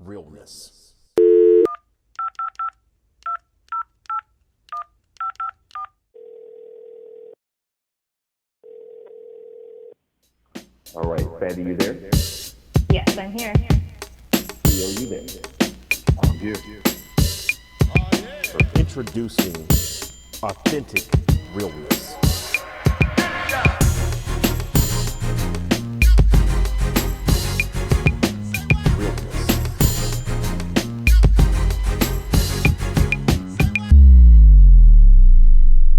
Realness. All right, Fatty, you there? Yes, I'm here. Theo, you there? I'm here. For introducing authentic realness.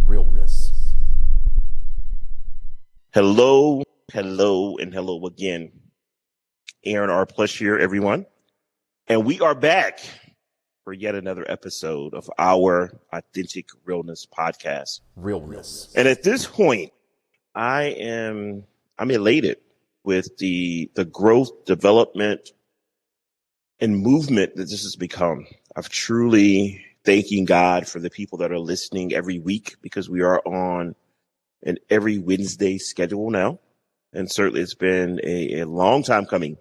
Realness. Hello, and hello again. Aaron R. Plush here, everyone. And we are back for yet another episode of our Authentic Realness podcast. Realness. And at this point, I'm elated with the growth, development, and movement that this has become. I've truly thanking God for the people that are listening every week, because we are on an every Wednesday schedule now. And certainly it's been a long time coming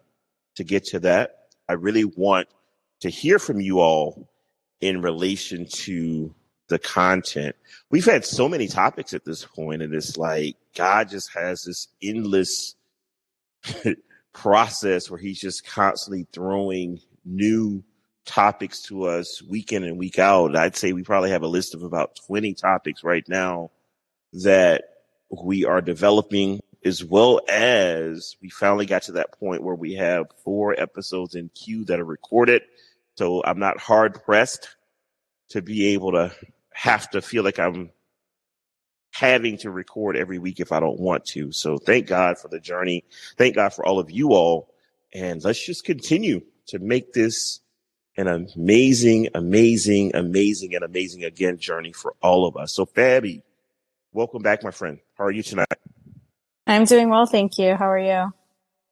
to get to that. I really want to hear from you all in relation to the content. We've had so many topics at this point, and it's like God just has this endless process where he's just constantly throwing new topics to us week in and week out. I'd say we probably have a list of about 20 topics right now that we are developing, as well as we finally got to that point where we have 4 episodes in queue that are recorded. So I'm not hard pressed to be able to have to feel like I'm having to record every week if I don't want to. So thank God for the journey. Thank God for all of you all. And let's just continue to make this an amazing again journey for all of us. So Fabi, welcome back, my friend. How are you tonight? I'm doing well, thank you. How are you?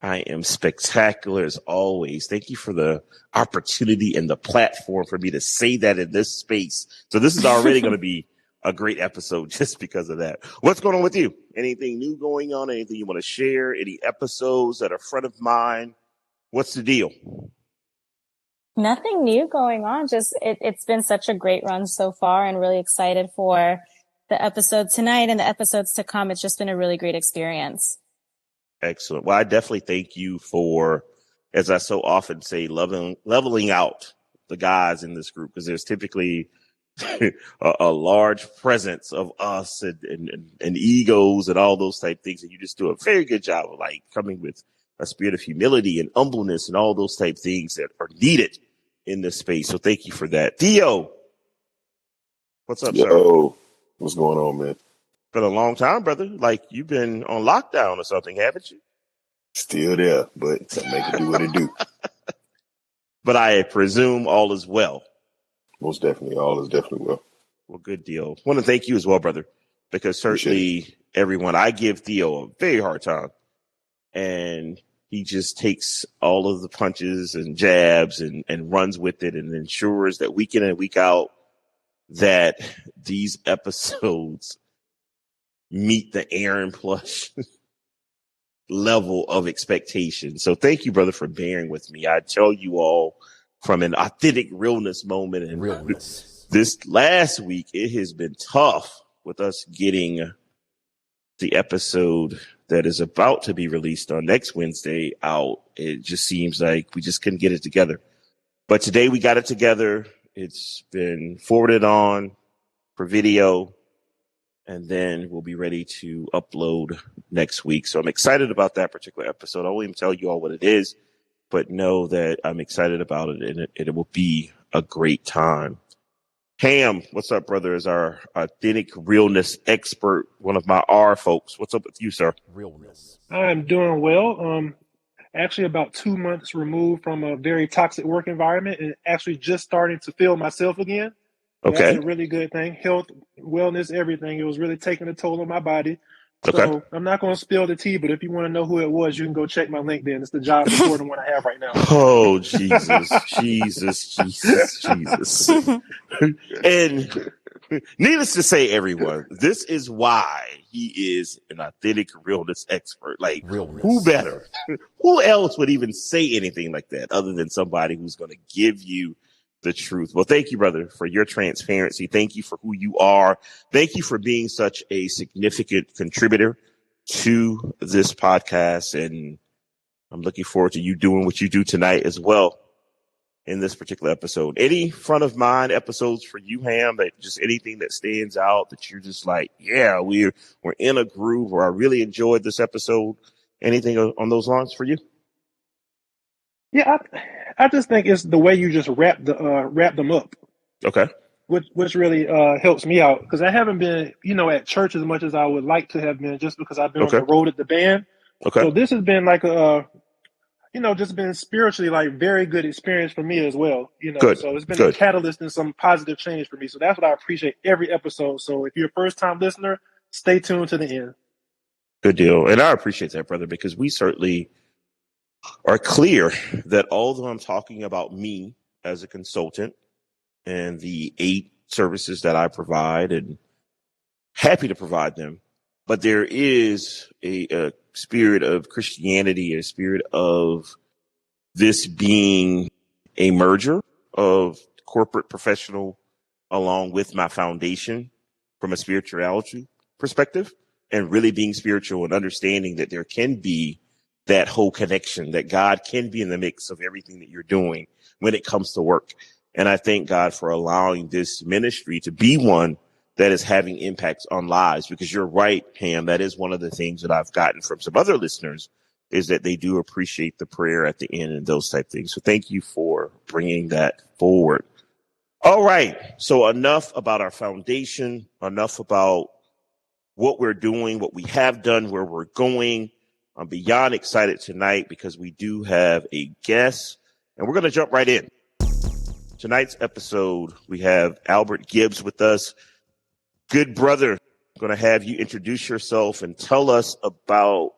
I am spectacular as always. Thank you for the opportunity and the platform for me to say that in this space. So this is already going to be a great episode just because of that. What's going on with you? Anything new going on? Anything you want to share? Any episodes that are front of mind? What's the deal? Nothing new going on. Just it's been such a great run so far, and really excited for the episode tonight and the episodes to come. It's just been a really great experience. Excellent. Well, I definitely thank you for, as I so often say, leveling out the guys in this group, because there's typically a large presence of us and egos and all those type things. And you just do a very good job of like coming with a spirit of humility and humbleness and all those type things that are needed in this space. So thank you for that. Theo, what's up, sir? Yo, what's going on, man? Been a long time, brother. Like you've been on lockdown or something, haven't you? Still there, but I make it do what it do. But I presume all is well. Most definitely. All is definitely well. Well, good deal. Want to thank you as well, brother, because certainly everyone, I give Theo a very hard time, and he just takes all of the punches and jabs and runs with it and ensures that week in and week out that these episodes meet the Aaron Plush level of expectation. So thank you, brother, for bearing with me. I tell you all from an authentic realness moment, and Realness. this last week, it has been tough with us getting the episode that is about to be released on next Wednesday out. It just seems like we just couldn't get it together. But today we got it together. It's been forwarded on for video, and then we'll be ready to upload next week. So I'm excited about that particular episode. I won't even tell you all what it is, but know that I'm excited about it, and it will be a great time. Ham, what's up, brother? Is our authentic realness expert, one of my R folks. What's up with you, sir? Realness. I'm doing well. Actually about 2 months removed from a very toxic work environment, and actually just starting to feel myself again. Okay. That's a really good thing. Health, wellness, everything. It was really taking a toll on my body. Okay. So I'm not going to spill the tea, but if you want to know who it was, you can go check my LinkedIn. It's the job before the one I have right now. Oh, Jesus, Jesus. And Needless to say, everyone, this is why he is an authentic realness expert. Like, Realness. who better? Who else would even say anything like that other than somebody who's going to give you the truth? Well, thank you, brother, for your transparency. Thank you for who you are. Thank you for being such a significant contributor to this podcast. And I'm looking forward to you doing what you do tonight as well in this particular episode. Any front of mind episodes for you, Ham, that just anything that stands out that you're just like, yeah, we're in a groove, or I really enjoyed this episode? Anything on those lines for you? Yeah, I just think it's the way you just wrap them up, Okay. which really helps me out, because I haven't been, at church as much as I would like to have been, just because I've been on Okay. the road at the band. Okay. So this has been like just been spiritually like very good experience for me as well. Good. So it's been Good. a catalyst and some positive change for me. So that's what I appreciate every episode. So if you're a first time listener, stay tuned to the end. Good deal. And I appreciate that, brother, because we certainly are clear that although I'm talking about me as a consultant and the 8 services that I provide, and happy to provide them, but there is a spirit of Christianity, a spirit of this being a merger of corporate professional along with my foundation from a spirituality perspective, and really being spiritual and understanding that there can be that whole connection, that God can be in the mix of everything that you're doing when it comes to work. And I thank God for allowing this ministry to be one that is having impacts on lives, because you're right, Ham. That is one of the things that I've gotten from some other listeners, is that they do appreciate the prayer at the end and those type things. So thank you for bringing that forward. All right. So enough about our foundation, enough about what we're doing, what we have done, where we're going. I'm beyond excited tonight because we do have a guest, and we're going to jump right in. Tonight's episode, we have Albert Gibbs with us. Good brother, I'm going to have you introduce yourself and tell us about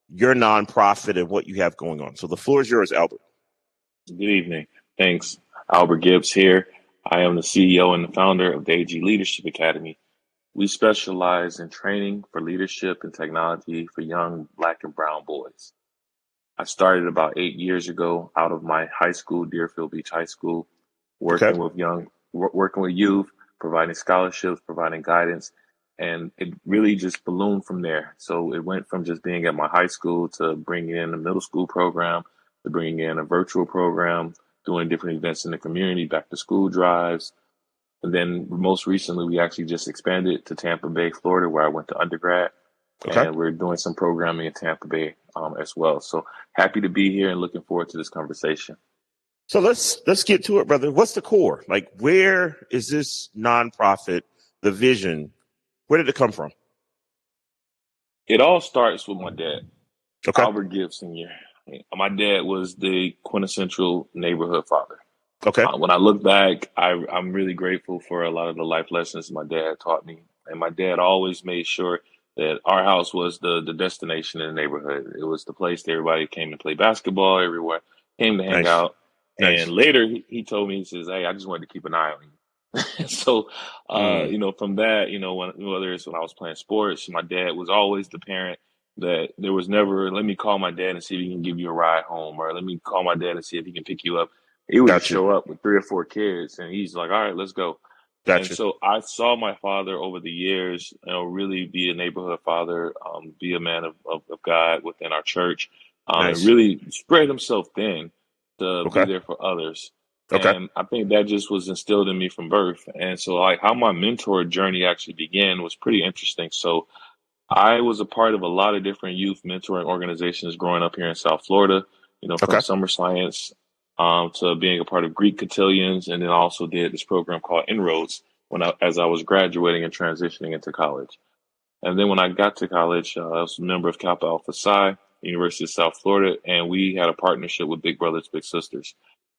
your nonprofit and what you have going on. So the floor is yours, Albert. Good evening. Thanks. Albert Gibbs here. I am the CEO and the founder of the AG Leadership Academy. We specialize in training for leadership and technology for young Black and brown boys. I started about 8 years ago out of my high school, Deerfield Beach High School, working with youth, providing scholarships, providing guidance, and it really just ballooned from there. So it went from just being at my high school to bringing in a middle school program, to bringing in a virtual program, doing different events in the community, back to school drives. And then most recently, we actually just expanded to Tampa Bay, Florida, where I went to undergrad. Okay. And we're doing some programming in Tampa Bay as well. So happy to be here and looking forward to this conversation. So let's get to it, brother. What's the core? Like, where is this nonprofit, the vision? Where did it come from? It all starts with my dad, Okay. Albert Gibbs Sr. My dad was the quintessential neighborhood father. Okay. When I look back, I'm really grateful for a lot of the life lessons my dad taught me. And my dad always made sure that our house was the destination in the neighborhood. It was the place that everybody came to play basketball, everyone came to hang Nice. out. Nice. And later he told me, he says, "Hey, I just wanted to keep an eye on you." So, from that, whether it's when I was playing sports, my dad was always the parent that there was never, let me call my dad and see if he can give you a ride home, or let me call my dad and see if he can pick you up. He would just Gotcha. show up with 3 or 4 kids, and he's like, "All right, let's go." Gotcha. And so I saw my father over the years, really be a neighborhood father, be a man of God within our church, Nice. and really spread himself thin to Okay. be there for others. Okay. And I think that just was instilled in me from birth. And so like how my mentor journey actually began was pretty interesting. So I was a part of a lot of different youth mentoring organizations growing up here in South Florida, from Okay. summer science to being a part of Greek cotillions, and then also did this program called Inroads as I was graduating and transitioning into college. And then when I got to college, I was a member of Kappa Alpha Psi, University of South Florida, and we had a partnership with Big Brothers Big Sisters.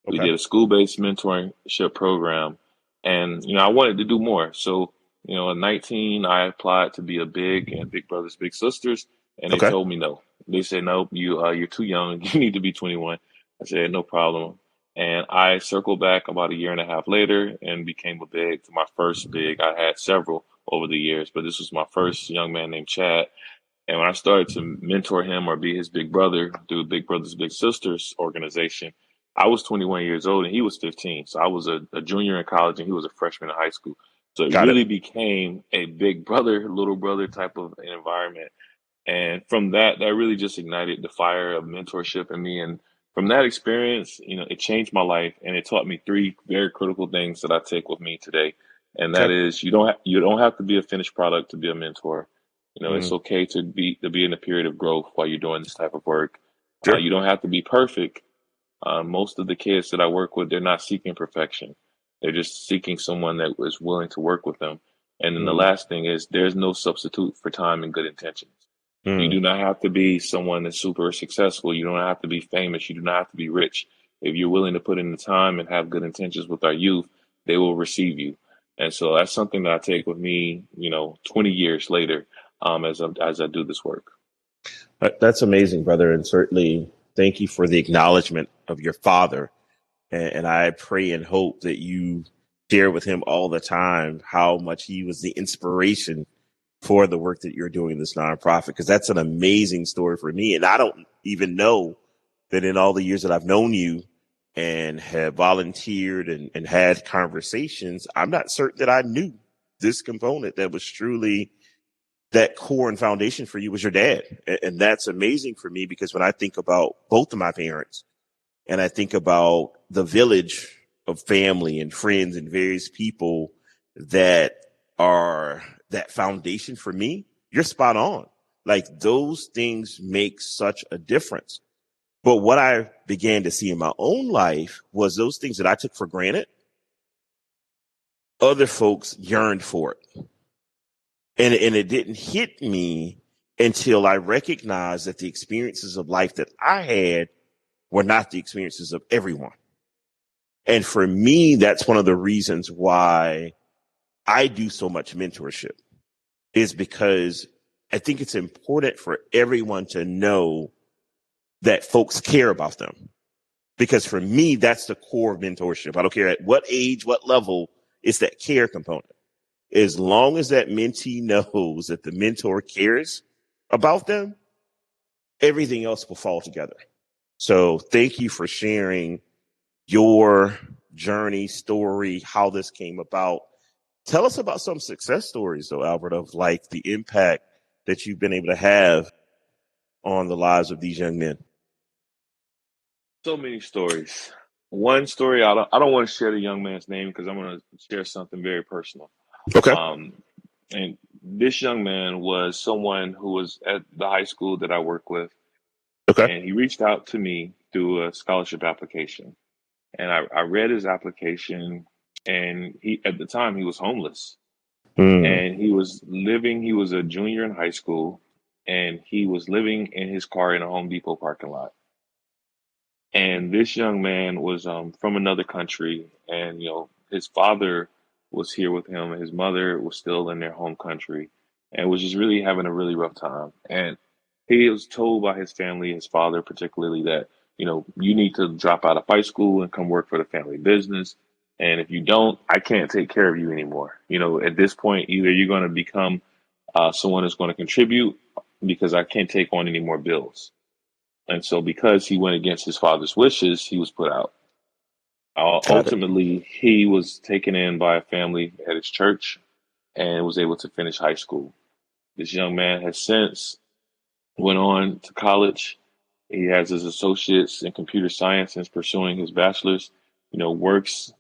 We Okay. did a school-based mentorship program, and I wanted to do more. So at 19, I applied to be a Big and Big Brothers Big Sisters, and they Okay. told me no. They said, "No, you're too young. You need to be 21." I said, "No problem." And I circled back about a year and a half later and became a big to my first big. I had several over the years, but this was my first young man named Chad. And when I started to mentor him or be his big brother through Big Brothers Big Sisters organization, I was 21 years old and he was 15. So I was a junior in college and he was a freshman in high school. So it Got it. really became a big brother, little brother type of environment. And from that, that really just ignited the fire of mentorship in me. And from that experience, it changed my life and it taught me three very critical things that I take with me today. And that Okay. is you don't have to be a finished product to be a mentor. It's Mm, okay to be in a period of growth while you're doing this type of work. sure. You don't have to be perfect. Most of the kids that I work with, they're not seeking perfection. They're just seeking someone that is willing to work with them. And then the Mm, last thing is there's no substitute for time and good intentions. You mm, do not have to be someone that's super successful. You don't have to be famous. You do not have to be rich. If you're willing to put in the time and have good intentions with our youth, they will receive you. And so that's something that I take with me, 20 years later, as I do this work. That's amazing, brother. And certainly thank you for the acknowledgement of your father. And I pray and hope that you share with him all the time how much he was the inspiration for the work that you're doing in this nonprofit, because that's an amazing story for me. And I don't even know that in all the years that I've known you and have volunteered and had conversations, I'm not certain that I knew this component that was truly that core and foundation for you was your dad. And that's amazing for me, because when I think about both of my parents and I think about the village of family and friends and various people that are that foundation for me, you're spot on. Like, those things make such a difference. But what I began to see in my own life was those things that I took for granted, other folks yearned for it. And it didn't hit me until I recognized that the experiences of life that I had were not the experiences of everyone. And for me, that's one of the reasons why I do so much mentorship, is because I think it's important for everyone to know that folks care about them. Because for me, that's the core of mentorship. I don't care at what age, what level, it's that care component. As long as that mentee knows that the mentor cares about them, everything else will fall together. So thank you for sharing your journey, story, how this came about. Tell us about some success stories, though, Albert, of like the impact that you've been able to have on the lives of these young men. So many stories. One story, I don't want to share the young man's name because I'm going to share something very personal. Okay. Um, and this young man was someone who was at the high school that I work with, Okay. and he reached out to me through a scholarship application. And I read his application, and at the time he was homeless, Mm, and he was a junior in high school, and he was living in his car in a Home Depot parking lot. And this young man was from another country, and his father was here with him, and his mother was still in their home country, and was just really having a really rough time. And he was told by his family, his father particularly, that you need to drop out of high school and come work for the family business. And if you don't, I can't take care of you anymore. At this point, either you're going to become someone who's going to contribute because I can't take on any more bills. And so, because he went against his father's wishes, he was put out. got it. Ultimately, he was taken in by a family at his church and was able to finish high school. This young man has since went on to college. He has his associates in computer science and is pursuing his bachelor's. Works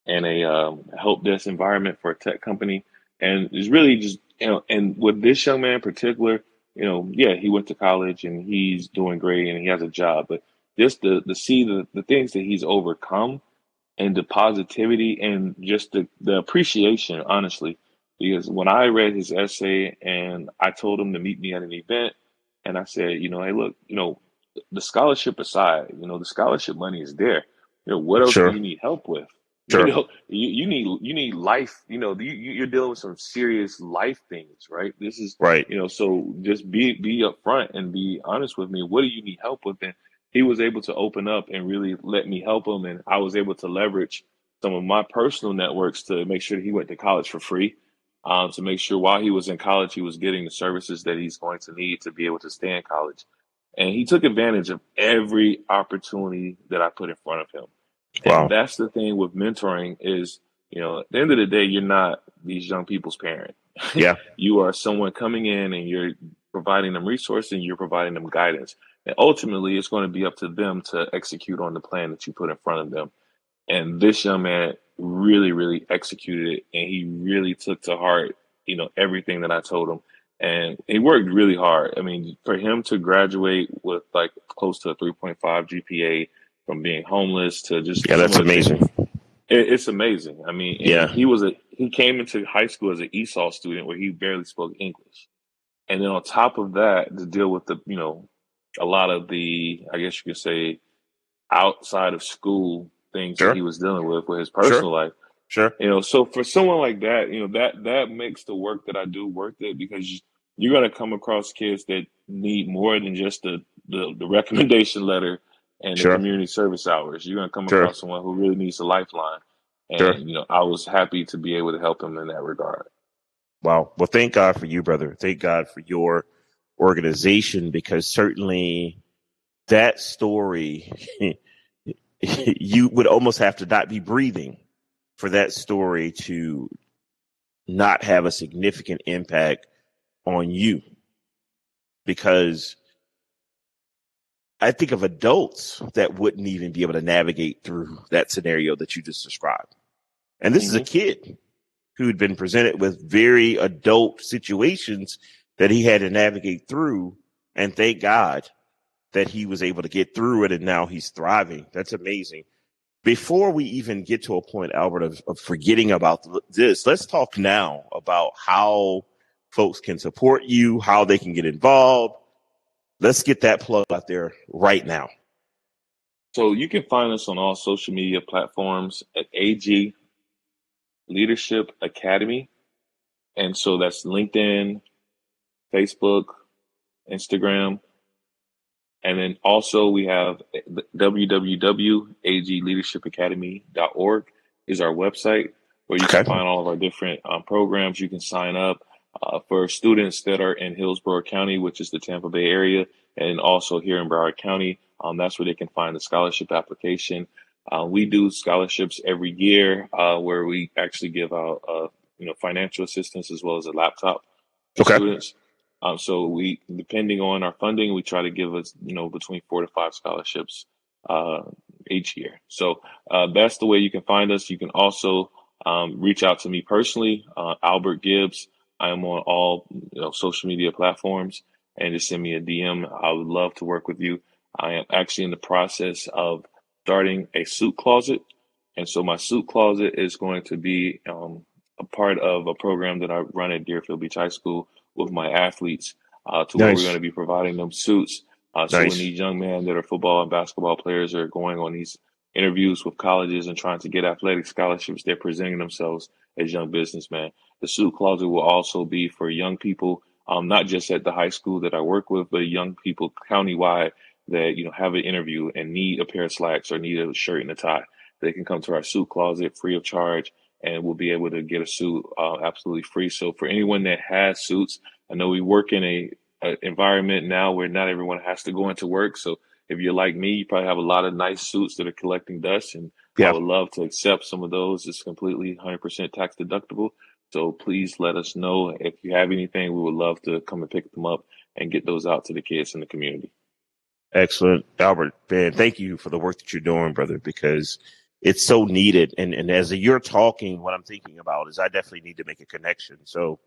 in a help desk environment for a tech company, and is really just And with this young man in particular, yeah, he went to college and he's doing great and he has a job, but just the see the things that he's overcome and the positivity and just the appreciation, honestly. Because when I read his essay and I told him to meet me at an event, and I said, hey, look, the scholarship aside, the scholarship money is there. What else do Sure. you need help with? Sure. You need life. You're dealing with some serious life things, right? This is, Right. so just be upfront and be honest with me. What do you need help with? And he was able to open up and really let me help him. And I was able to leverage some of my personal networks to make sure that he went to college for free, to make sure while he was in college, he was getting the services that he's going to need to be able to stay in college. And he took advantage of every opportunity that I put in front of him. And Wow. that's the thing with mentoring is, at the end of the day, you're not these young people's parent. Yeah. You are someone coming in and you're providing them resources and you're providing them guidance. And ultimately, it's going to be up to them to execute on the plan that you put in front of them. And this young man really, really executed it. And he really took to heart, everything that I told him. And he worked really hard. I mean, for him to graduate with like close to a 3.5 GPA, from being homeless to just Yeah, that's amazing. It's amazing. I mean, Yeah. he came into high school as an ESOL student where he barely spoke English. And then on top of that, to deal with a lot of the, I guess you could say, outside of school things Sure. that he was dealing with his personal life. Sure. So for someone like that, that makes the work that I do worth it, because you're going to come across kids that need more than just the recommendation letter and the Sure. community service hours. You're going to come Sure. across someone who really needs a lifeline. Sure. And, I was happy to be able to help him in that regard. Wow. Well, thank God for you, brother. Thank God for your organization, because certainly that story, you would almost have to not be breathing for that story to not have a significant impact on you. Because I think of adults that wouldn't even be able to navigate through that scenario that you just described. And this is a kid who'd been presented with very adult situations that he had to navigate through. And thank God that he was able to get through it, and now he's thriving. That's amazing. Before we even get to a point, Albert, of forgetting about this, let's talk now about how folks can support you, how they can get involved. Let's get that plug out there right now. So you can find us on all social media platforms at AG Leadership Academy. And so that's LinkedIn, Facebook, Instagram. And then also we have www.agleadershipacademy.org is our website, where you can find all of our different programs. You can sign up for students that are in Hillsborough County, which is the Tampa Bay area, and also here in Broward County. That's where they can find the scholarship application. We do scholarships every year where we actually give out financial assistance as well as a laptop to students. So we, depending on our funding, we try to give us, between 4 to 5 scholarships each year. So that's the way you can find us. You can also reach out to me personally, Albert Gibbs. I am on all social media platforms, and just send me a DM. I would love to work with you. I am actually in the process of starting a suit closet. And so my suit closet is going to be a part of a program that I run at Deerfield Beach High School with my athletes, where we're going to be providing them suits. So when these young men that are football and basketball players are going on these interviews with colleges and trying to get athletic scholarships, they're presenting themselves as young businessmen. The suit closet will also be for young people, not just at the high school that I work with, but young people countywide that, have an interview and need a pair of slacks or need a shirt and a tie. They can come to our suit closet free of charge, and we'll be able to get a suit absolutely free. So for anyone that has suits, I know we work in a environment now where not everyone has to go into work. So if you're like me, you probably have a lot of nice suits that are collecting dust, and I would love to accept some of those. It's completely 100% tax deductible. So please let us know if you have anything. We would love to come and pick them up and get those out to the kids in the community. Excellent. Albert, man, thank you for the work that you're doing, brother, because it's so needed. And as you're talking, what I'm thinking about is I definitely need to make a connection. So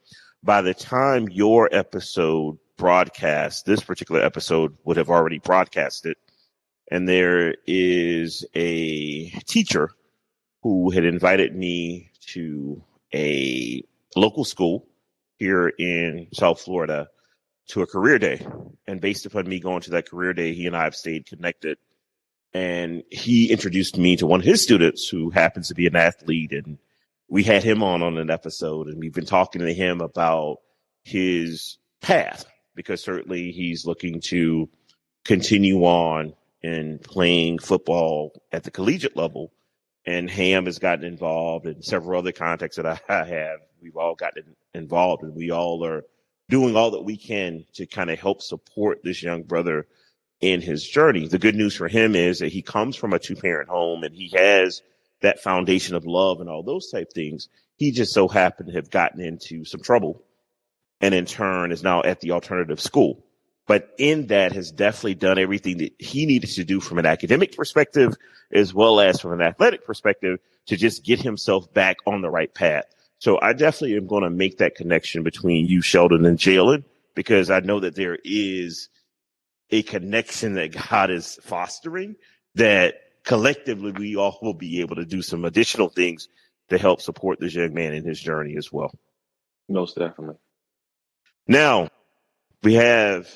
by the time your episode broadcasts, this particular episode would have already broadcasted. And there is a teacher who had invited me to a local school here in South Florida to a career day. And based upon me going to that career day, he and I have stayed connected. And he introduced me to one of his students who happens to be an athlete. And we had him on an episode, and we've been talking to him about his path, because certainly he's looking to continue on in playing football at the collegiate level. And Ham has gotten involved in several other contexts that I have. We've all gotten involved, and we all are doing all that we can to kind of help support this young brother in his journey. The good news for him is that he comes from a 2-parent home, and he has that foundation of love and all those type things. He just so happened to have gotten into some trouble, and in turn is now at the alternative school. But in that has definitely done everything that he needed to do from an academic perspective, as well as from an athletic perspective, to just get himself back on the right path. So I definitely am going to make that connection between you, Sheldon, and Jalen, because I know that there is a connection that God is fostering that collectively we all will be able to do some additional things to help support this young man in his journey as well. Most definitely. Now we have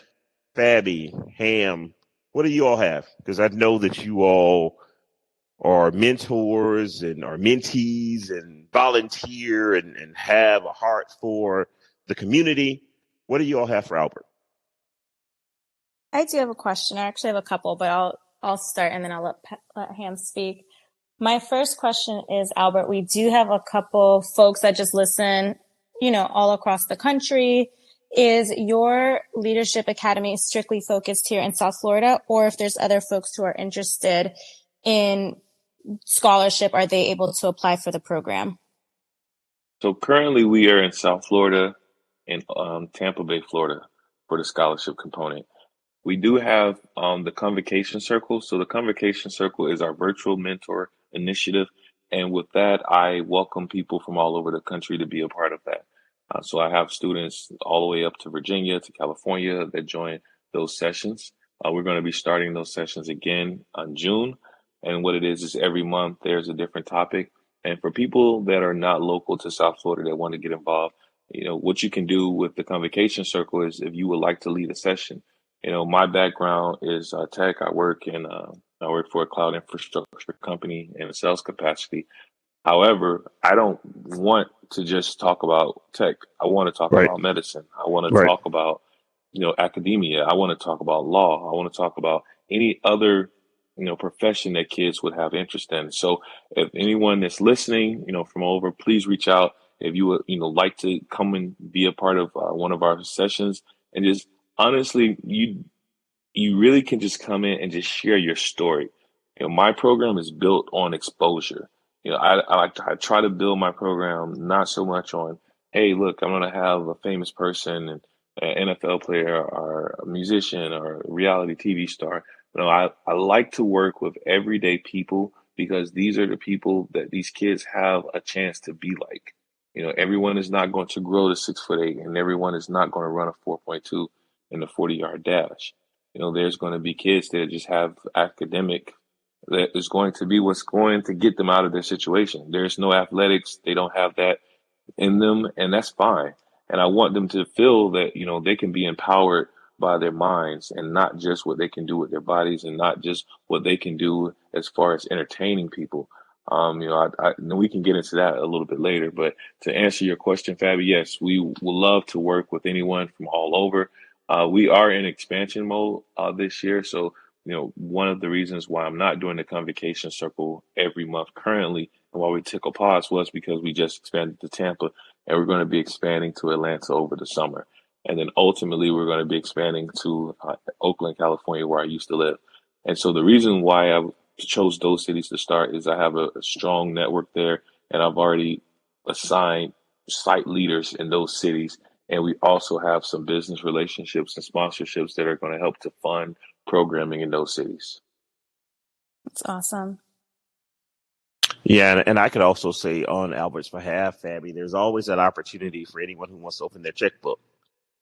Fabby, Ham. What do you all have? Because I know that you all are mentors and are mentees and volunteer and have a heart for the community. What do you all have for Albert? I do have a question. I actually have a couple, but I'll start and then I'll let Ham speak. My first question is, Albert, we do have a couple folks that just listen, all across the country. Is your Leadership Academy strictly focused here in South Florida, or if there's other folks who are interested in scholarship, are they able to apply for the program? So currently we are in South Florida and Tampa Bay, Florida for the scholarship component. We do have the Convocation Circle. So the Convocation Circle is our virtual mentor initiative. And with that, I welcome people from all over the country to be a part of that. So I have students all the way up to Virginia, to California that join those sessions. We're going to be starting those sessions again in June. And what it is every month there's a different topic. And for people that are not local to South Florida that want to get involved, what you can do with the Convocation Circle is if you would like to lead a session. My background is tech. I work for a cloud infrastructure company in a sales capacity. However, I don't want to just talk about tech. I want to talk about medicine. I want to talk about, academia. I want to talk about law. I want to talk about any other, profession that kids would have interest in. So if anyone that's listening, from all over, please reach out. If you would, like to come and be a part of one of our sessions, and just honestly, you really can just come in and just share your story. My program is built on exposure. I try to build my program not so much on, hey, look, I'm going to have a famous person and an NFL player or a musician or a reality TV star. I like to work with everyday people because these are the people that these kids have a chance to be like. Everyone is not going to grow to 6'8", and everyone is not going to run a 4.2 in the 40-yard dash. There's going to be kids that just have academic that is going to be what's going to get them out of their situation. There's no athletics. They don't have that in them, and that's fine. And I want them to feel that, they can be empowered by their minds and not just what they can do with their bodies and not just what they can do as far as entertaining people. We can get into that a little bit later, but to answer your question, Fabi, yes, we would love to work with anyone from all over. We are in expansion mode this year. So, one of the reasons why I'm not doing the Convocation Circle every month currently and why we took a pause was because we just expanded to Tampa and we're going to be expanding to Atlanta over the summer. And then ultimately we're going to be expanding to Oakland, California, where I used to live. And so the reason why I chose those cities to start is I have a strong network there, and I've already assigned site leaders in those cities. And we also have some business relationships and sponsorships that are going to help to fund programming in those cities. That's awesome. Yeah, and I could also say on Albert's behalf, Fabi, there's always that opportunity for anyone who wants to open their checkbook.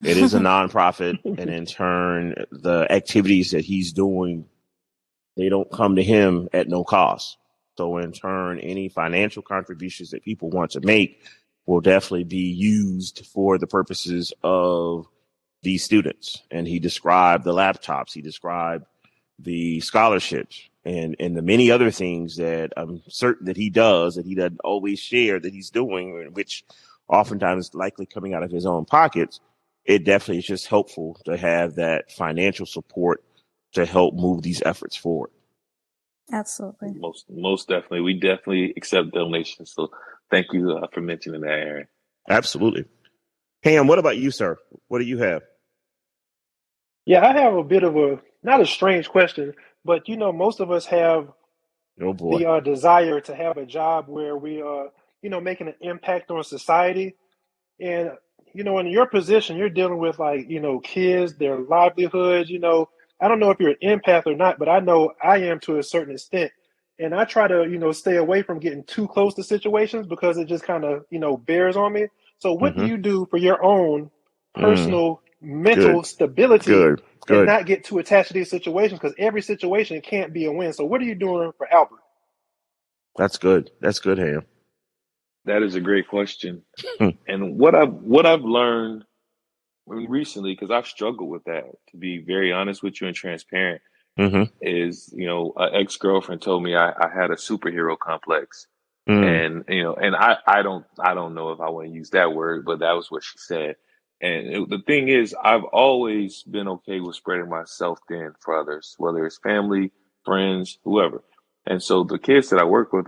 It is a nonprofit, and in turn, the activities that he's doing, they don't come to him at no cost. So in turn, any financial contributions that people want to make will definitely be used for the purposes of these students. And he described the laptops, he described the scholarships, and the many other things that I'm certain that he does, that he doesn't always share that he's doing, which oftentimes is likely coming out of his own pockets. It definitely is just helpful to have that financial support to help move these efforts forward. Absolutely. Most definitely. We definitely accept donations. So thank you for mentioning that, Aaron. Absolutely. Ham, what about you, sir? What do you have? Yeah, I have a bit of not a strange question, but most of us have Oh boy. the desire to have a job where we making an impact on society. And in your position, you're dealing with like kids, their livelihoods. I don't know if you're an empath or not, but I know I am to a certain extent. And I try to stay away from getting too close to situations because it just kind of bears on me. So what do Mm-hmm. you do for your own personal mental Good. stability Good. and Good. not get too attached to these situations? Because every situation can't be a win. So what are you doing for Albert? That's good. That's good, Ham. That is a great question. And what I've learned recently, because I've struggled with that, to be very honest with you and transparent, Mm-hmm. is an ex-girlfriend told me I had a superhero complex. Mm. And I don't know if I want to use that word, but that was what she said. And the thing is, I've always been okay with spreading myself thin for others, whether it's family, friends, whoever. And so the kids that I work with,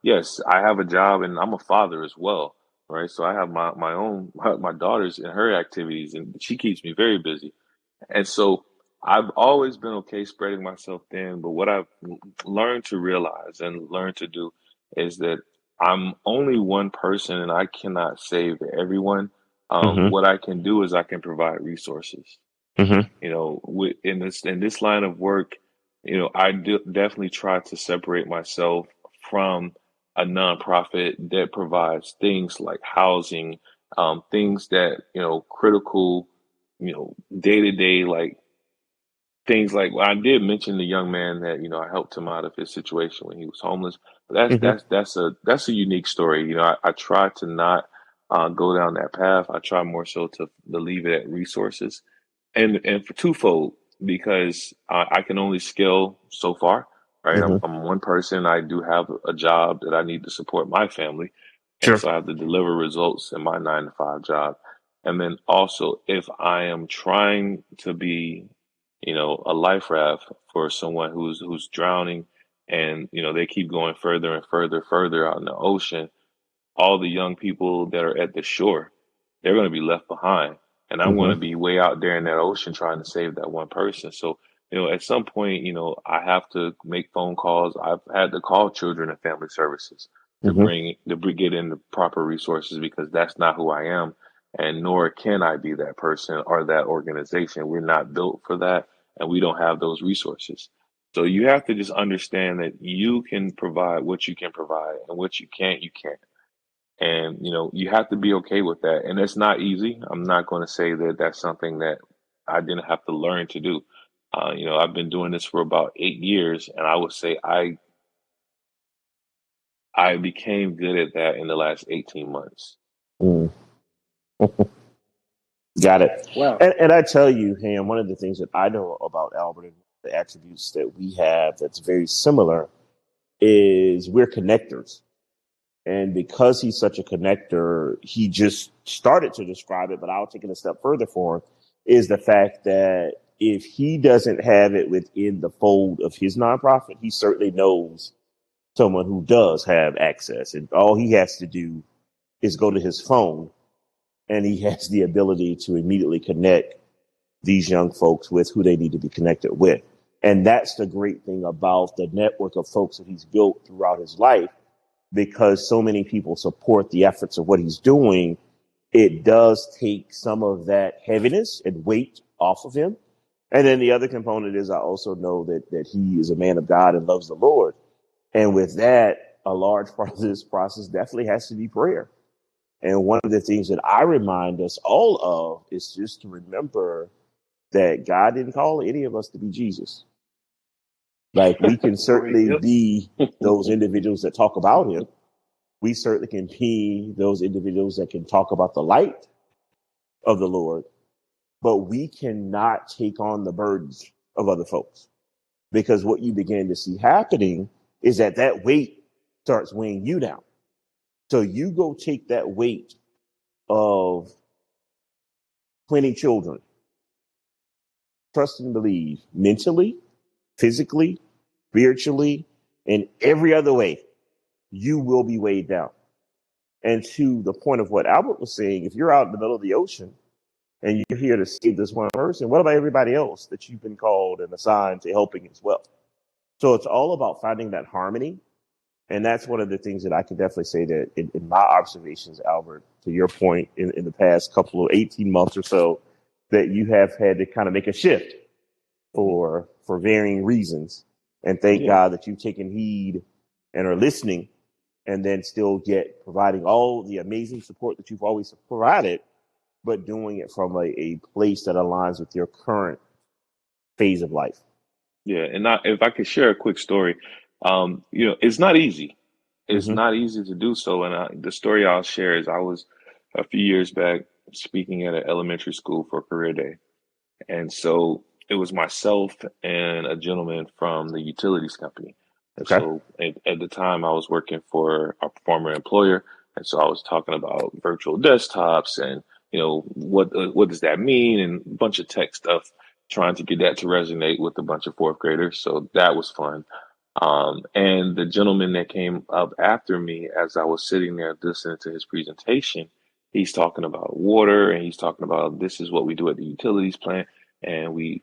yes, I have a job and I'm a father as well, right? So I have my own my daughter's and her activities, and she keeps me very busy. And so I've always been okay spreading myself thin, but what I've learned to realize and learned to do is that I'm only one person and I cannot save everyone. Mm-hmm. What I can do is I can provide resources. Mm-hmm. In this line of work, I definitely try to separate myself from a nonprofit that provides things like housing, things that critical, day to day, like things like, well, I did mention the young man that I helped him out of his situation when he was homeless. But Mm-hmm. that's a unique story. I try to not go down that path. I try more so to leave it at resources, and for twofold, because I can only scale so far. Right, I'm, Mm-hmm. I'm one person. I do have a job that I need to support my family, and Sure. so I have to deliver results in my 9 to 5 job. And then also, if I am trying to be a life raft for someone who's drowning, and they keep going further and further, further out in the ocean, all the young people that are at the shore, they're going to be left behind. And I'm going Mm-hmm. to be way out there in that ocean trying to save that one person. So, at some point, I have to make phone calls. I've had to call children and family services to Mm-hmm. get in the proper resources, because that's not who I am. And nor can I be that person or that organization. We're not built for that, and we don't have those resources. So you have to just understand that you can provide what you can provide, and what you can't, you can't. And you have to be okay with that. And it's not easy. I'm not going to say that that's something that I didn't have to learn to do. I've been doing this for about 8 years, and I would say I became good at that in the last 18 months. Mm. Got it. Wow. And I tell you, Ham, one of the things that I know about Albert and the attributes that we have that's very similar is we're connectors. And because he's such a connector, he just started to describe it, but I'll take it a step further for him, is the fact that if he doesn't have it within the fold of his nonprofit, he certainly knows someone who does have access. And all he has to do is go to his phone, and he has the ability to immediately connect these young folks with who they need to be connected with. And that's the great thing about the network of folks that he's built throughout his life, because so many people support the efforts of what he's doing. It does take some of that heaviness and weight off of him. And then the other component is I also know that he is a man of God and loves the Lord. And with that, a large part of this process definitely has to be prayer. And one of the things that I remind us all of is just to remember that God didn't call any of us to be Jesus. Like, we can certainly Yep. be those individuals that talk about him. We certainly can be those individuals that can talk about the light of the Lord, but we cannot take on the burdens of other folks, because what you begin to see happening is that weight starts weighing you down. So you go take that weight of 20 children, trust and believe mentally, physically, spiritually, in every other way, you will be weighed down. And to the point of what Albert was saying, if you're out in the middle of the ocean and you're here to save this one person, what about everybody else that you've been called and assigned to helping as well? So it's all about finding that harmony. And that's one of the things that I can definitely say that in my observations, Albert, to your point, in the past couple of 18 months or so, that you have had to kind of make a shift for varying reasons. And thank God that you've taken heed and are listening, and then still providing all the amazing support that you've always provided, but doing it from a place that aligns with your current phase of life. Yeah, and if I could share a quick story, it's not easy. It's not easy to do so. And the story I'll share is I was a few years back speaking at an elementary school for career day. And so it was myself and a gentleman from the utilities company. Okay. So at the time I was working for a former employer. And so I was talking about virtual desktops and, what does that mean? And a bunch of tech stuff, trying to get that to resonate with a bunch of fourth graders. So that was fun. And the gentleman that came up after me, as I was sitting there listening to his presentation, he's talking about water, and he's talking about this is what we do at the utilities plant. And we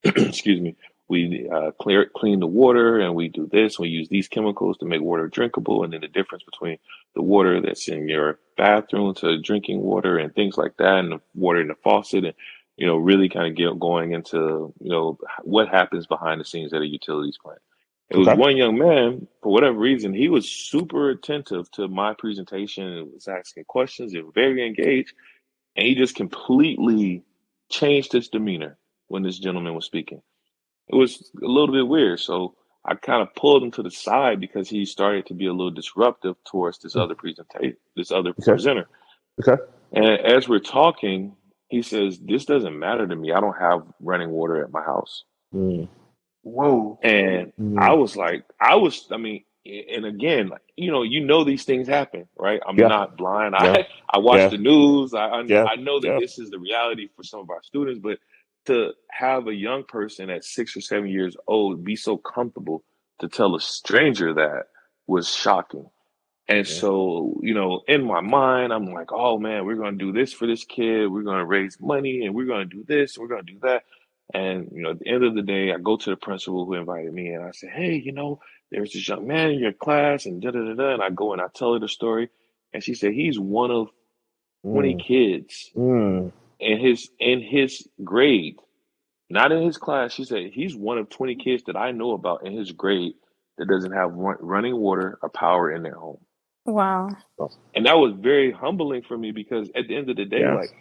excuse me, we clean the water, and we do this. We use these chemicals to make water drinkable, and then the difference between the water that's in your bathroom to drinking water and things like that, and the water in the faucet, and really kind of get going into what happens behind the scenes at a utilities plant. It was one young man, for whatever reason, he was super attentive to my presentation and was asking questions and very engaged, and he just completely changed his demeanor when this gentleman was speaking. It was a little bit weird. So I kind of pulled him to the side because he started to be a little disruptive towards this other presenter. Okay. And as we're talking, he says, "This doesn't matter to me. I don't have running water at my house." Mm. Whoa. And I mean, and again, these things happen, right? I'm not blind. I watch the news. I know that this is the reality for some of our students, but to have a young person at 6 or 7 years old be so comfortable to tell a stranger that was shocking. And so, in my mind, I'm like, oh man, we're going to do this for this kid. We're going to raise money, and we're going to do this, and we're going to do that. And, at the end of the day, I go to the principal who invited me, and I say, hey, there's this young man in your class, and da-da-da-da. And I go and I tell her the story. And she said, he's one of 20 kids in his grade, not in his class. She said, he's one of 20 kids that I know about in his grade that doesn't have running water or power in their home. Wow. And that was very humbling for me, because at the end of the day, like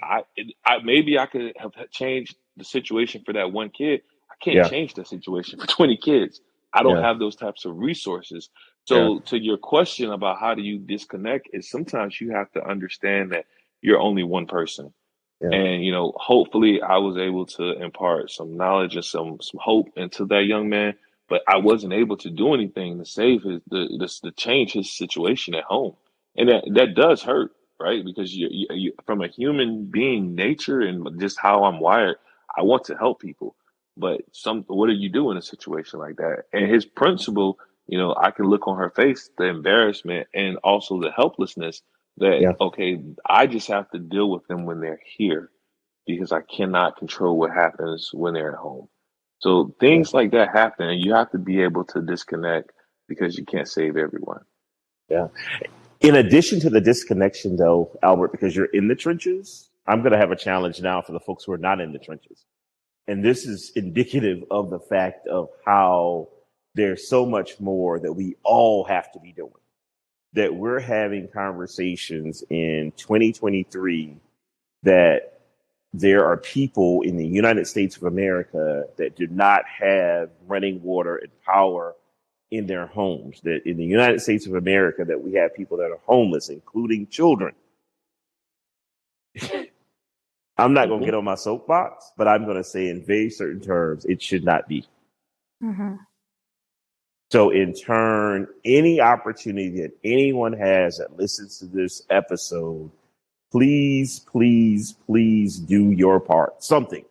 maybe I could have changed the situation for that one kid. I can't change the situation for 20 kids. I don't have those types of resources. So to your question about how do you disconnect, is sometimes you have to understand that you're only one person. And, hopefully I was able to impart some knowledge and some hope into that young man, but I wasn't able to do anything to save to change his situation at home. And that does hurt, right? Because you from a human being nature and just how I'm wired, I want to help people. But what do you do in a situation like that? And his principal, I can look on her face, the embarrassment and also the helplessness that, okay, I just have to deal with them when they're here, because I cannot control what happens when they're at home. So things like that happen, and you have to be able to disconnect, because you can't save everyone. Yeah. In addition to the disconnection, though, Albert, because you're in the trenches, I'm going to have a challenge now for the folks who are not in the trenches. And this is indicative of the fact of how there's so much more that we all have to be doing. That we're having conversations in 2023 that there are people in the United States of America that do not have running water and power in their homes. That in the United States of America, that we have people that are homeless, including children. I'm not going to get on my soapbox, but I'm going to say in very certain terms, it should not be. So in turn, any opportunity that anyone has that listens to this episode, please, please, please do your part. Something.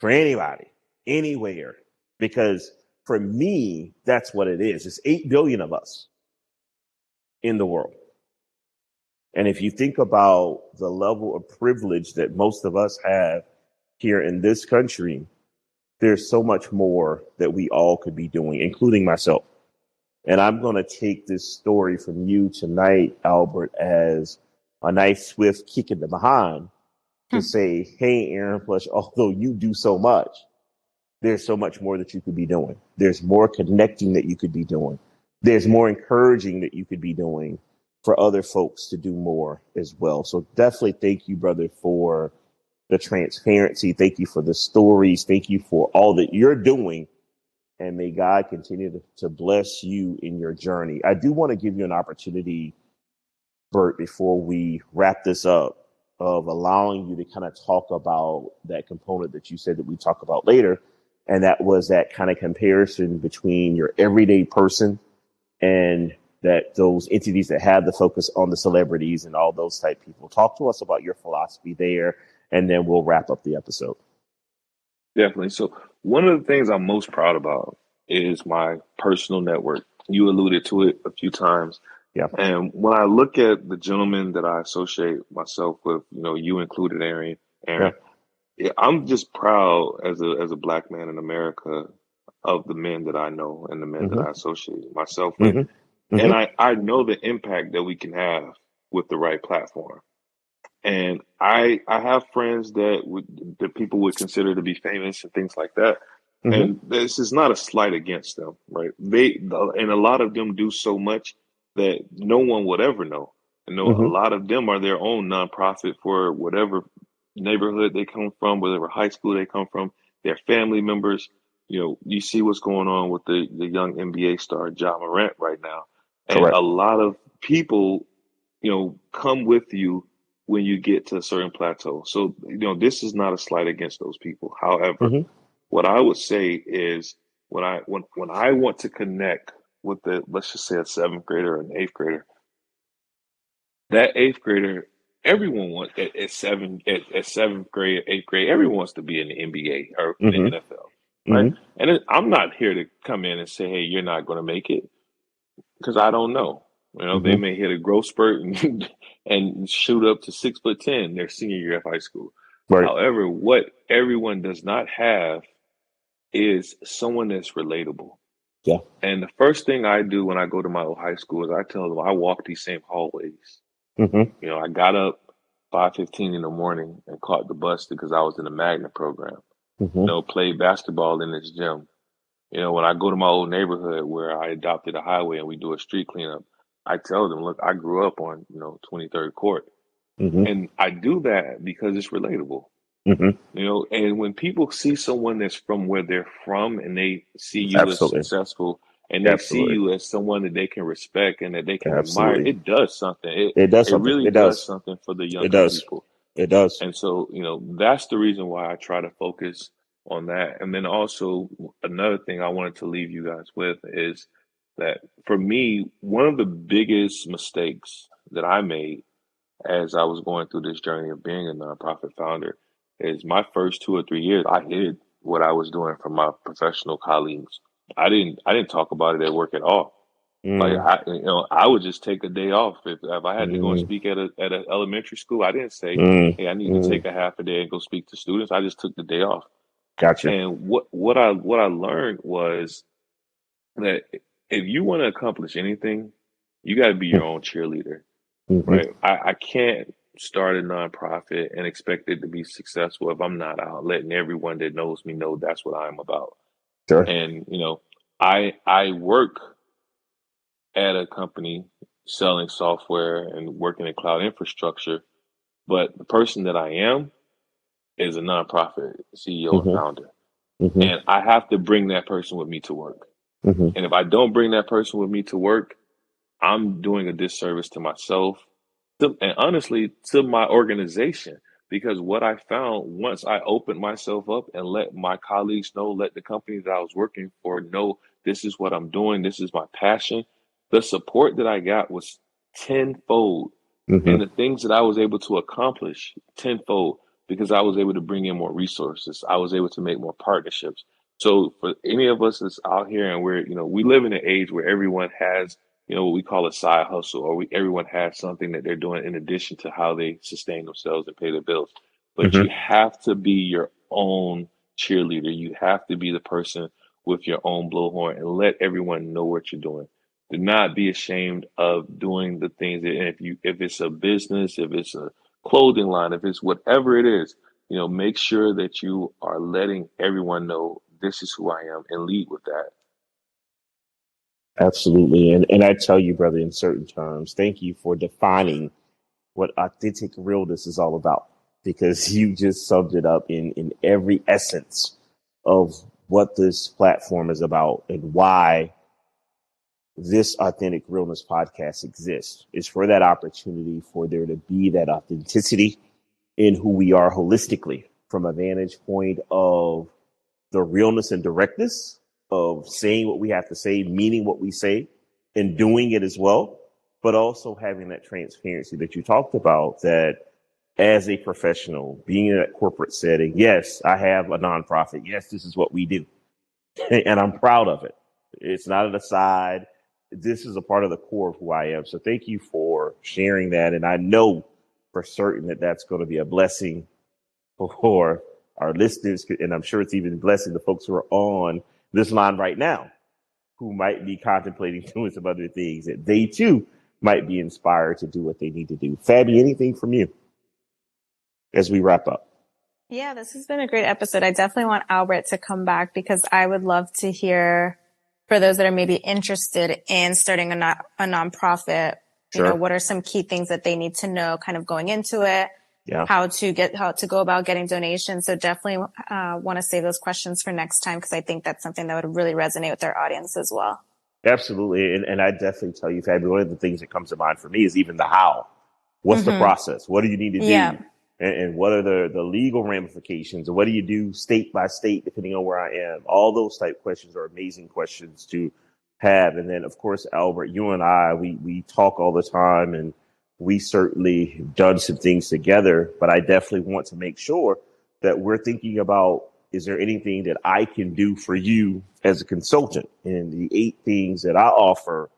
for anybody, anywhere, because for me, that's what it is. It's 8 billion of us in the world. And if you think about the level of privilege that most of us have here in this country, there's so much more that we all could be doing, including myself. And I'm going to take this story from you tonight, Albert, as a nice, swift kick in the behind to say, hey, Aaron Plush, although you do so much, there's so much more that you could be doing. There's more connecting that you could be doing. There's more encouraging that you could be doing for other folks to do more as well. So definitely thank you, brother, for the transparency. Thank you for the stories. Thank you for all that you're doing. And may God continue to bless you in your journey. I do want to give you an opportunity, Bert, before we wrap this up, of allowing you to kind of talk about that component that you said that we talk about later. And that was that kind of comparison between your everyday person and that those entities that have the focus on the celebrities and all those type people. Talk to us about your philosophy there, and then we'll wrap up the episode. Definitely. So one of the things I'm most proud about is my personal network. You alluded to it a few times. Yeah. And when I look at the gentlemen that I associate myself with, you included, Aaron, I'm just proud as a black man in America of the men that I know and the men that I associate myself with. And I know the impact that we can have with the right platform. And I have friends that people would consider to be famous and things like that. And this is not a slight against them, right? And a lot of them do so much that no one would ever know. A lot of them are their own nonprofit for whatever neighborhood they come from, whatever high school they come from, their family members. You see what's going on with the young NBA star Ja Morant right now. And Correct. a lot of people, come with you when you get to a certain plateau. So, this is not a slight against those people. However, what I would say is when I want to connect with let's just say a 7th grader or an 8th grader, that 8th grader, everyone wants at 7th grade, 8th grade, everyone wants to be in the NBA or in the NFL, right? And I'm not here to come in and say, hey, you're not going to make it, because I don't know. They may hit a growth spurt and shoot up to 6'10" their senior year of high school. Right. However, what everyone does not have is someone that's relatable. Yeah. And the first thing I do when I go to my old high school is I tell them I walk these same hallways. I got up 5:15 in the morning and caught the bus because I was in the magnet program. Played basketball in this gym. When I go to my old neighborhood where I adopted a highway and we do a street cleanup, I tell them, look, I grew up on 23rd Court, and I do that because it's relatable. And when people see someone that's from where they're from and they see you as successful and they see you as someone that they can respect and that they can admire, it does something. It really does something for the younger people. It does. And so, that's the reason why I try to focus on that. And then also another thing I wanted to leave you guys with is that for me, one of the biggest mistakes that I made as I was going through this journey of being a nonprofit founder is my first 2 or 3 years, I hid what I was doing from my professional colleagues. I didn't talk about it at work at all. Like I would just take a day off if I had to go and speak at an elementary school. I didn't say, "Hey, I need to take a half a day and go speak to students." I just took the day off. Gotcha. And what I learned was that if you want to accomplish anything, you got to be your own cheerleader, right? I can't start a nonprofit and expect it to be successful if I'm not out letting everyone that knows me know that's what I'm about. Sure. And I work at a company selling software and working in cloud infrastructure, but the person that I am is a nonprofit CEO and founder. And I have to bring that person with me to work. And if I don't bring that person with me to work, I'm doing a disservice to myself and honestly to my organization. Because what I found once I opened myself up and let my colleagues know, let the company that I was working for know this is what I'm doing, this is my passion, the support that I got was tenfold. And the things that I was able to accomplish tenfold because I was able to bring in more resources. I was able to make more partnerships. So for any of us that's out here and we live in an age where everyone has, what we call a side hustle, or everyone has something that they're doing in addition to how they sustain themselves and pay their bills. But Hmm. you have to be your own cheerleader. You have to be the person with your own blowhorn and let everyone know what you're doing. Do not be ashamed of doing the things that, and if it's a business, if it's a clothing line, if it's whatever it is, make sure that you are letting everyone know this is who I am and lead with that. Absolutely. And I tell you, brother, in certain terms, thank you for defining what authentic realness is all about, because you just summed it up in every essence of what this platform is about and why this authentic realness podcast exists. Is for that opportunity for there to be that authenticity in who we are holistically, from a vantage point of the realness and directness of saying what we have to say, meaning what we say, and doing it as well, but also having that transparency that you talked about, that as a professional, being in that corporate setting, yes, I have a nonprofit. Yes, this is what we do. And I'm proud of it. It's not an aside. This is a part of the core of who I am. So thank you for sharing that. And I know for certain that that's going to be a blessing for our listeners. And I'm sure it's even blessing the folks who are on this line right now, who might be contemplating doing some other things, that they too might be inspired to do what they need to do. Fabi, anything from you as we wrap up? Yeah, this has been a great episode. I definitely want Albert to come back, because I would love to hear, for those that are maybe interested in starting a nonprofit, Sure. what are some key things that they need to know kind of going into it, Yeah. how to go about getting donations. So definitely want to save those questions for next time, because I think that's something that would really resonate with our audience as well. Absolutely. And I definitely tell you, Fabi, one of the things that comes to mind for me is even the how. What's the process? What do you need to Yeah. do? And what are the legal ramifications? And what do you do state by state, depending on where I am? All those type questions are amazing questions to have. And then, of course, Albert, you and I, we talk all the time, and we certainly have done some things together, but I definitely want to make sure that we're thinking about, is there anything that I can do for you as a consultant? And the 8 things that I offer,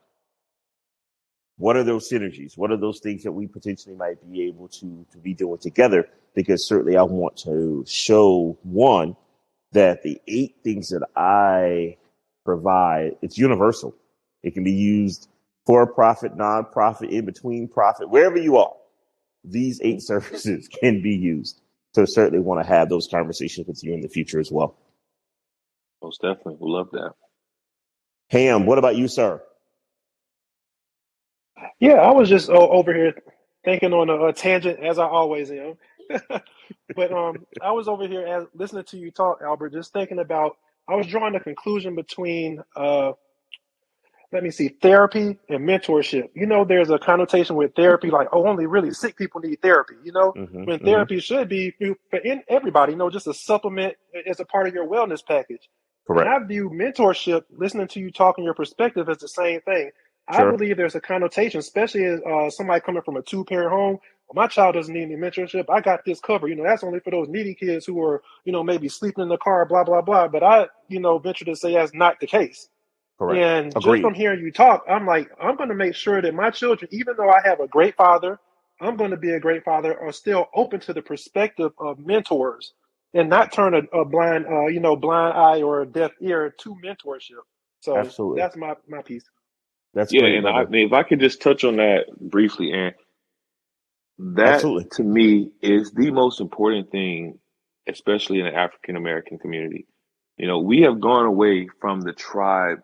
what are those synergies? What are those things that we potentially might be able to be doing together? Because certainly I want to show, one, that the 8 things that I provide, it's universal. It can be used for profit, non-profit, in between profit, wherever you are. These 8 services can be used. So certainly want to have those conversations with you in the future as well. Most definitely. We love that. Ham, what about you, sir? Yeah, I was just over here thinking on a tangent, as I always am. But I was over here listening to you talk, Albert, just thinking about. I was drawing a conclusion between let me see, therapy and mentorship. There's a connotation with therapy, like, oh, only really sick people need therapy, when therapy should be for everybody, just a supplement as a part of your wellness package. And Correct. I view mentorship, listening to you talk and your perspective, as the same thing. I Sure. believe there's a connotation, especially as somebody coming from a 2-parent home. Well, my child doesn't need any mentorship. I got this covered. That's only for those needy kids who are, maybe sleeping in the car, blah, blah, blah. But I, venture to say that's not the case. Correct. And just Agreed. from hearing you talk, I'm like, I'm going to make sure that my children, even though I have a great father, I'm going to be a great father, are still open to the perspective of mentors, and not turn a blind, blind eye or a deaf ear to mentorship. So Absolutely. that's my piece. That's Yeah, great, and I brother. mean, if I could just touch on that briefly, Aaron, that Absolutely. to me is the most important thing, especially in the African American community. We have gone away from the tribe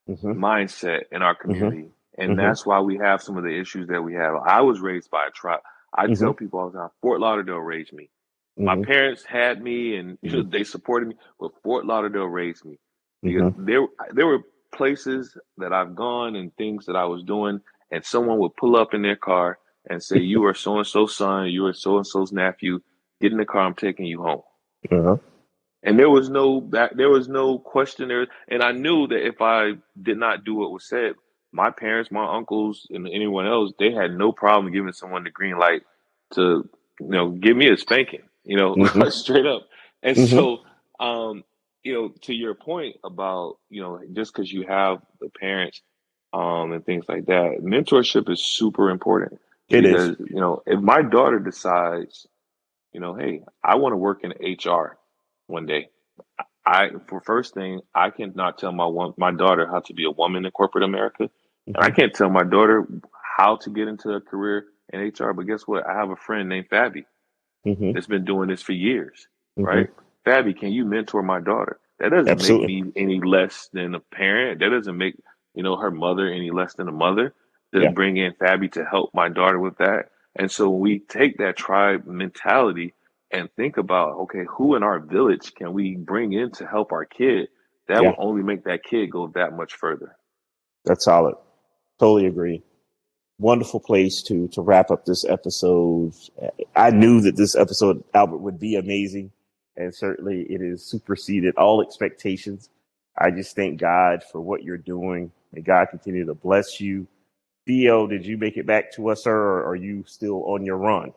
Mm-hmm. mindset in our Mm-hmm. community, and Mm-hmm. that's why we have some of the issues that we have. I was raised by a tribe. I Mm-hmm. tell people all the time, Fort Lauderdale raised me. My Mm-hmm. parents had me, and they supported me, but Fort Lauderdale raised me because Mm-hmm. there were places that I've gone and things that I was doing, and someone would pull up in their car and say, "You are so and so's son. You are so and so's nephew. Get in the car. I'm taking you home." Uh-huh. And there was no question there. And I knew that if I did not do what was said, my parents, my uncles, and anyone else, they had no problem giving someone the green light to, give me a spanking. Mm-hmm. straight up. And Mm-hmm. so, to your point about, just because you have the parents, and things like that, mentorship is super important It is. because, if my daughter decides, hey, I want to work in HR one day, for first thing, I cannot tell my daughter how to be a woman in corporate America, and I Mm-hmm. can't tell my daughter how to get into a career in HR. But guess what? I have a friend named Fabi Mm-hmm. that's been doing this for years, Mm-hmm. right? Fabi, can you mentor my daughter? That doesn't make Absolutely. me any less than a parent. That doesn't make, her mother any less than a mother to Yeah. bring in Fabi to help my daughter with that. And so when we take that tribe mentality and think about, okay, who in our village can we bring in to help our kid? That Yeah. will only make that kid go that much further. That's solid. Totally agree. Wonderful place to wrap up this episode. I knew that this episode, Albert, would be amazing, and certainly it has superseded all expectations. I just thank God for what you're doing. May God continue to bless you. Theo, did you make it back to us, sir, or are you still on your run?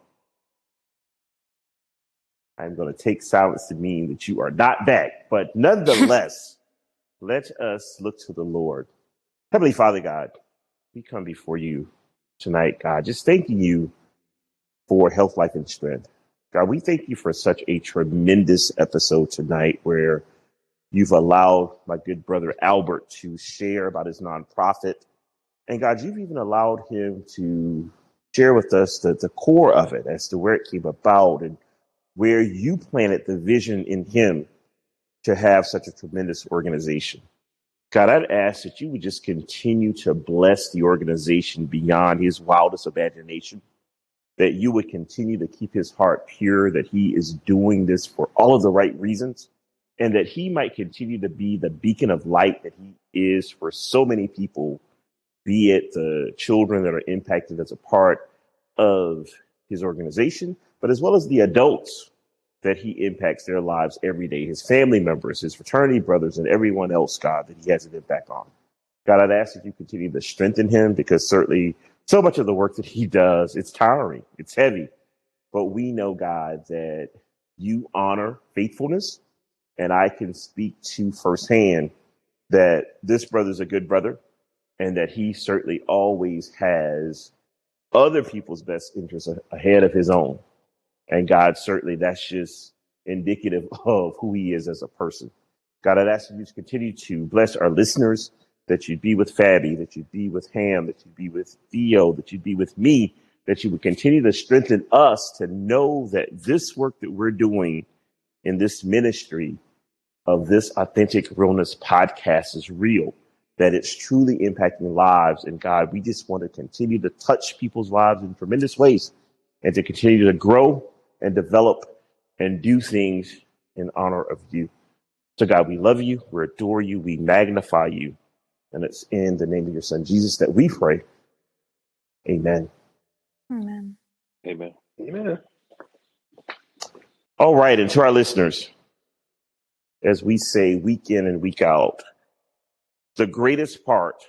I'm going to take silence to mean that you are not back, but nonetheless, let us look to the Lord. Heavenly Father God, we come before you tonight, God, just thanking you for health, life, and strength. God, we thank you for such a tremendous episode tonight where you've allowed my good brother Albert to share about his nonprofit. And God, you've even allowed him to share with us the core of it as to where it came about and where you planted the vision in him to have such a tremendous organization. God, I'd ask that you would just continue to bless the organization beyond his wildest imagination, that you would continue to keep his heart pure, that he is doing this for all of the right reasons, and that he might continue to be the beacon of light that he is for so many people, be it the children that are impacted as a part of his organization, but as well as the adults that he impacts their lives every day, his family members, his fraternity brothers, and everyone else, God, that he has an impact on. God, I'd ask that you continue to strengthen him because certainly so much of the work that he does, it's tiring, it's heavy. But we know, God, that you honor faithfulness. And I can speak to firsthand that this brother's a good brother and that he certainly always has other people's best interests ahead of his own. And God, certainly that's just indicative of who he is as a person. God, I'd ask you to continue to bless our listeners, that you'd be with Fabi, that you'd be with Ham, that you'd be with Theo, that you'd be with me, that you would continue to strengthen us to know that this work that we're doing in this ministry of this Authentic Realness podcast is real, that it's truly impacting lives. And God, we just want to continue to touch people's lives in tremendous ways and to continue to grow and develop and do things in honor of you. So God, we love you, we adore you, we magnify you. And it's in the name of your son, Jesus, that we pray. Amen. Amen. Amen. Amen. All right. And to our listeners, as we say week in and week out, the greatest part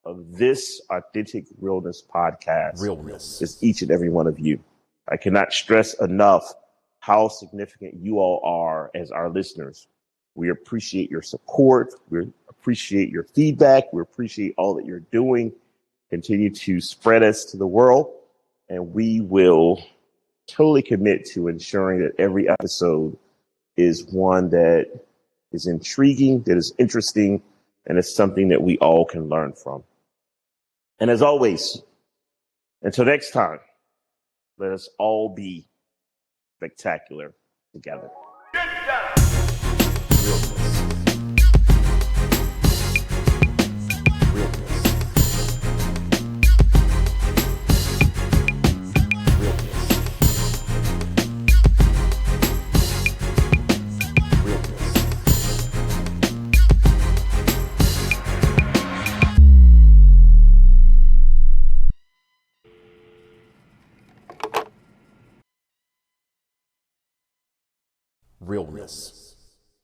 of this Authentic Realness podcast Realness. is each and every one of you. I cannot stress enough how significant you all are as our listeners. We appreciate your support. We appreciate your feedback. We appreciate all that you're doing. Continue to spread us to the world. And we will totally commit to ensuring that every episode is one that is intriguing, that is interesting, and it's something that we all can learn from. And as always, until next time, let us all be spectacular together. Realness.